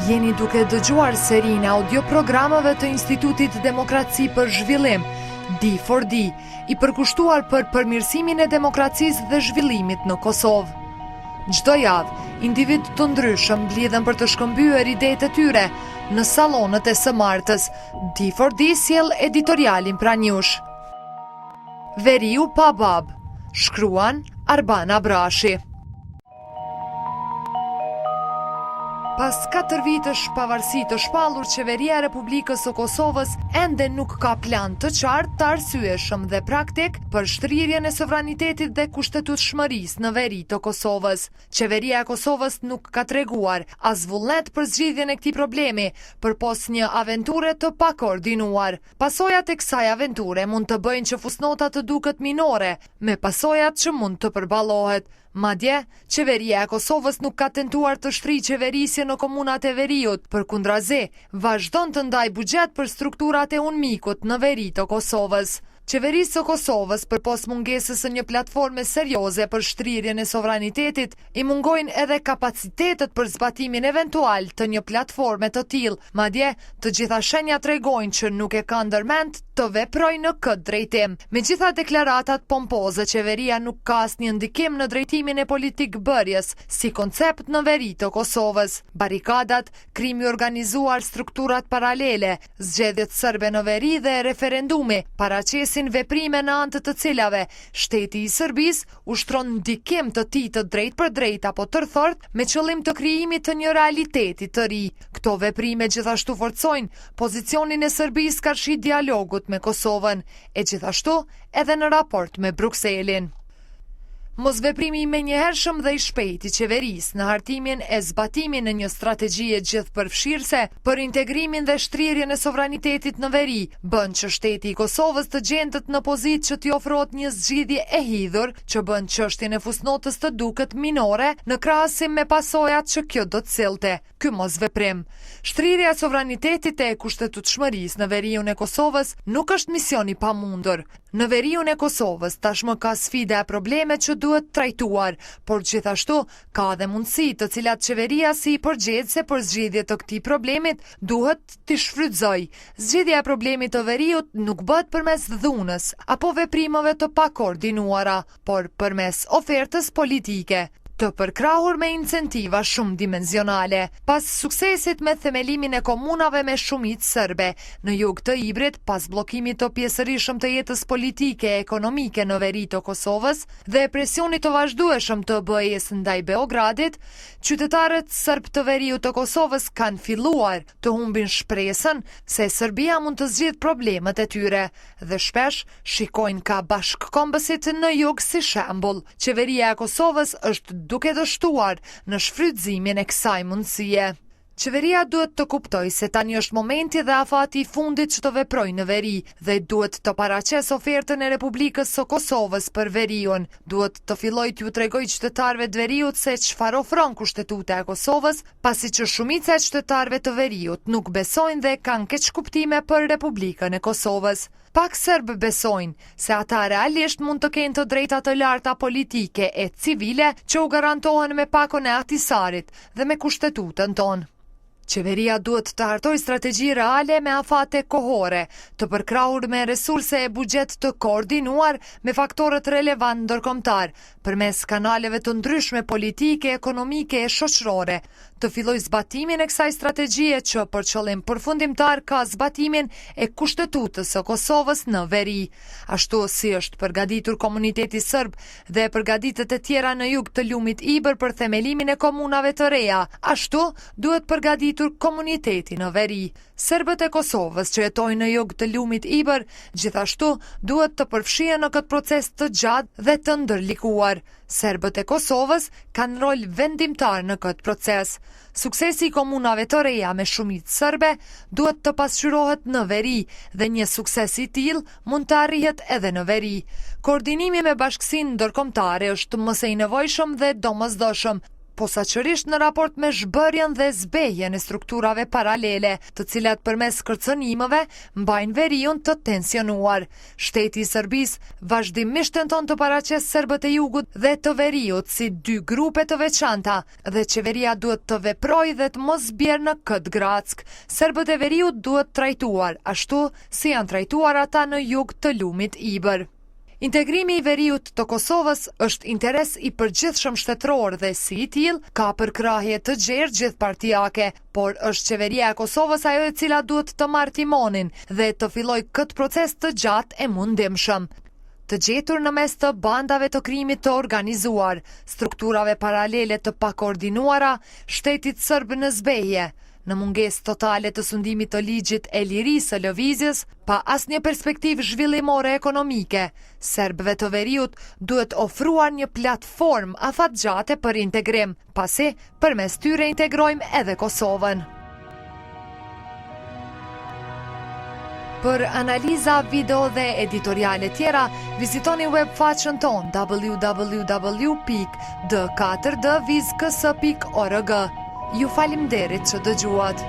Jeni duke dëgjuar serinë audioprogramave të Institutit Demokraci për Zhvillim, D4D, i përkushtuar për përmirësimin e demokracisë dhe zhvillimit në Kosovë. Çdo javë, individ të ndryshëm mblidhen për të shkëmbyer idetë e tyre në sallonët e së martës. D4D sjell editorialin pranë jush. Veriu pa bab, shkruan Arbana Brashi. Pas 4 vitesh pavarësi të shpallur, qeveria e Republikës së Kosovës ende nuk ka plan të qartë, të arsyeshëm dhe praktik për shtrirjen e sovranitetit dhe kushtetutshmërisë në veri të Kosovës. Qeveria e Kosovës nuk ka treguar as vullnet për zgjidhjen e këtij problemi, përpos një aventure të pakoordinuar. Pasojat e kësaj aventure mund të bëjnë që fusnota të duket minore, me pasojat që mund të përballohet. Madje, qeveria e Kosovës nuk ka tentuar të shtrijë qeverisje në komunat e veriut, përkundrazi, vazhdon të ndaj buxhet për strukturat e UNMIK-ut në veri të Kosovës. Qeverisë së Kosovës, përpos mungesës së një platforme serioze për shtrirjen e sovranitetit, i mungojnë edhe kapacitetet për zbatimin eventual të një platforme të tillë. Madje, të gjitha shenjat tregojnë që nuk e ka ndërmend të veprojë në këtë drejtim. Me gjitha deklaratat pompoze, qeveria nuk ka asnjë ndikim në drejtimin e politikbërjes si koncept në veri të Kosovës. Barikadat, krimi organizuar, strukturat paralele, zgjedhjet serbe në veri dhe referendumi paraqesin veprime në anë të cilave shteti i Serbisë ushtron ndikim të tij të drejtë për drejtë apo tërthort me qëllim të krijimit të një realiteti të ri. Këto veprime gjithashtu forcojnë pozicionin e Serbisë karshi dialogut me Kosovën, e gjithashtu edhe në raport me Brukselin. Mosveprimi i menjëhershëm dhe i shpejtë i qeverisë në hartimin e zbatimin e një strategjie gjithëpërfshirëse për integrimin dhe shtrirjen e sovranitetit në veri bën që shteti i Kosovës të gjendet në pozitë që t'i ofrohet një zgjidhje e hidhur që bën çështjen e fusnotës të duket minore në krahasim me pasojat që kjo do të sillte. Ky mosveprim, shtrirja e sovranitetit e kushtetutshmërisë në veriun e Kosovës nuk është mision i pamundur. Në veriun e Kosovës tashmë ka sfida e probleme që duhet trajtuar, por gjithashtu ka edhe mundësi të cilat qeveria si i përgjegjëse për zgjidhje të këtij problemit duhet t'i shfrytëzojë. Zgjidhja e problemit të veriut nuk bëhet përmes dhunës apo veprimeve të pakoordinuara, por përmes ofertës politike të përkrahur me incentiva shumë dimenzionale. Pas suksesit me themelimin e komunave me shumicë serbe në jug të Ibrit, pas bllokimit të pjesërisëm të jetës politike e ekonomike në veri të Kosovës dhe presionit të vazhdueshëm të BE-s ndaj Beogradit, qytetarët serb të veriut të Kosovës kanë filluar të humbin shpresën se Serbia mund të zgjidhë problemet e tyre dhe shpesh shikojnë ka bashkëkombësit në jug si shembull. Qeveria e Kosovës është duke dështuar në shfrytëzimin e kësaj mundësie. Qeveria duhet të kuptojë se tani është momenti dhe afati i fundit që të veprojë në veri dhe duhet të paraqesë ofertën e Republikës së Kosovës për veriun. Duhet të fillojë t'ju tregojë qytetarëve të veriut se çfarë ofron Kushtetuta e Kosovës, pasi që shumica e qytetarëve të veriut nuk besojnë dhe kanë keq kuptime për Republikën e Kosovës. Pak serbë besojnë se ata realisht mund të kenë të drejta të larta politike e civile që u garantohen me pakon e Ahtisarit dhe me kushtetutën tonë. Qeveria duhet të hartojë strategji reale me afate kohore, të përkrahur me resurse e buxhet të koordinuar me faktorët relevant ndërkombëtar, përmes kanaleve të ndryshme politike, ekonomike e shoqërore, të fillojë zbatimin e kësaj strategjie që për qëllim përfundimtar ka zbatimin e Kushtetutës së Kosovës në veri. Ashtu si është përgatitur komuniteti serb dhe përgatitjet e tjera në jug të lumit Ibër për themelimin e komunave të reja, ashtu duhet përgatitur komuniteti në veri. Serbët e Kosovës që jetojnë në jug të lumit Ibër gjithashtu duhet të përfshihen në këtë proces të gjatë dhe të ndërlikuar. Serbët e Kosovës kanë rol vendimtar në këtë proces. Suksesi i komunave të reja me shumicë serbe duhet të pasqyrohet në veri dhe një sukses i tillë mund të arrihet edhe në veri. Koordinimi me bashkësinë ndërkombëtare është më së i nevojshëm dhe domosdoshëm, posaçërisht në raport me zhbërjen dhe zbehjen e strukturave paralele, të cilat përmes kërcënimeve mbajnë veriun të tensionuar. Shteti i Serbisë vazhdimisht tenton të paraqesë serbët e jugut dhe të veriut si dy grupe të veçanta dhe qeveria duhet të veprojë dhe të mos bjerë në këtë grack. Serbët e veriut duhet trajtuar ashtu si janë trajtuar ata në jug të lumit Ibër. Integrimi i veriut të Kosovës është interes i përgjithshëm shtetëror dhe si i tillë ka përkrahje të gjerë gjithpartijake, por është qeveria e Kosovës ajo e cila duhet të marrë timonin dhe të fillojë këtë proces të gjatë e mundimshëm. Të gjetur në mes të bandave të krimit të organizuar, strukturave paralele të pakoordinuara, shtetit sërb në zbehje, në mungesë totale të sundimit të ligjit e lirisë së lëvizjes, pa asnjë perspektivë zhvillimore ekonomike, serbëve të veriut duhet ofruar një platformë afatgjate për integrim, pasi përmes tyre integrojmë edhe Kosovën. Për analiza, video dhe editoriale tjera, vizitoni webfaqen ton www.d4dvizks.org. Ju faleminderit që dëgjuat.